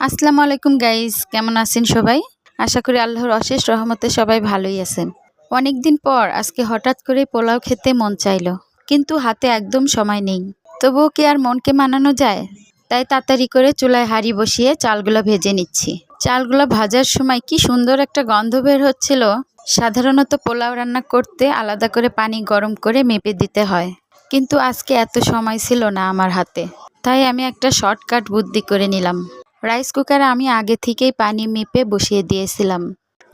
আসসালামু আলাইকুম গাইস, কেমন আছেন সবাই? আশা করি আল্লাহর অশেষ রহমতে সবাই ভালোই আছেন। অনেক দিন পর আজকে হঠাৎ করে পোলাও খেতে মন চাইলো, কিন্তু হাতে একদম সময় নেই। তবুও কি আর মনকে মানানো যায়? তাই তাড়াতাড়ি করে চুলায় হাঁড়ি বসিয়ে চালগুলো ভেজে নিচ্ছি। চালগুলো ভাজার সময় কি সুন্দর একটা গন্ধ বের হচ্ছিল। সাধারণত পোলাও রান্না করতে আলাদা করে পানি গরম করে মেপে দিতে হয়, কিন্তু আজকে এত সময় ছিল না আমার হাতে। তাই আমি একটা শর্টকাট বুদ্ধি করে নিলাম। রাইস কুকারে আমি আগে থেকেই পানি মেপে বসিয়ে দিয়েছিলাম।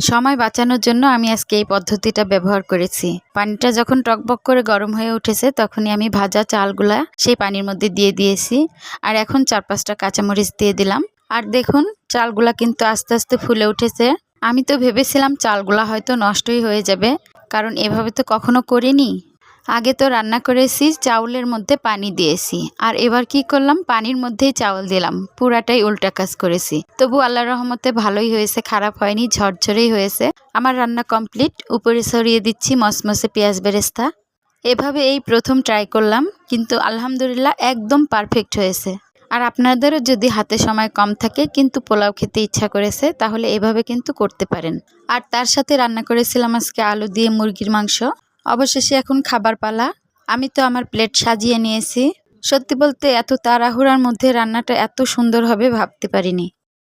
সময় বাঁচানোর জন্য আমি আজকে এই পদ্ধতিটা ব্যবহার করেছি। পানিটা যখন টকবক করে গরম হয়ে উঠেছে, তখনই আমি ভাজা চালগুলা সেই পানির মধ্যে দিয়ে দিয়েছি। আর এখন 4-5টা কাঁচামরিচ দিয়ে দিলাম। আর দেখুন, চালগুলা কিন্তু আস্তে আস্তে ফুলে উঠেছে। আমি তো ভেবেছিলাম চালগুলা হয়তো নষ্টই হয়ে যাবে, কারণ এভাবে তো কখনো করিনি। আগে তো রান্না করেছি চাউলের মধ্যে পানি দিয়েছি, আর এবার কি করলাম, পানির মধ্যেই চাউল দিলাম। পুরাটাই উল্টা কাজ করেছি। তবু আল্লাহর রহমতে ভালোই হয়েছে, খারাপ হয়নি, ঝরঝরেই হয়েছে। আমার রান্না কমপ্লিট। উপরে ছড়িয়ে দিচ্ছি মসমসে পেঁয়াজ বেরেস্তা। এভাবে এই প্রথম ট্রাই করলাম, কিন্তু আলহামদুলিল্লাহ একদম পারফেক্ট হয়েছে। আর আপনাদেরও যদি হাতে সময় কম থাকে কিন্তু পোলাও খেতে ইচ্ছা করেছে, তাহলে এভাবে কিন্তু করতে পারেন। আর তার সাথে রান্না করেছিলাম আজকে আলু দিয়ে মুরগির মাংস। অবশেষে এখন খাবার পালা। আমি তো আমার প্লেট সাজিয়ে নিয়েছি। সত্যি বলতে এত তাড়াহুড়ার মধ্যে রান্নাটা এত সুন্দর হবে ভাবতে পারিনি।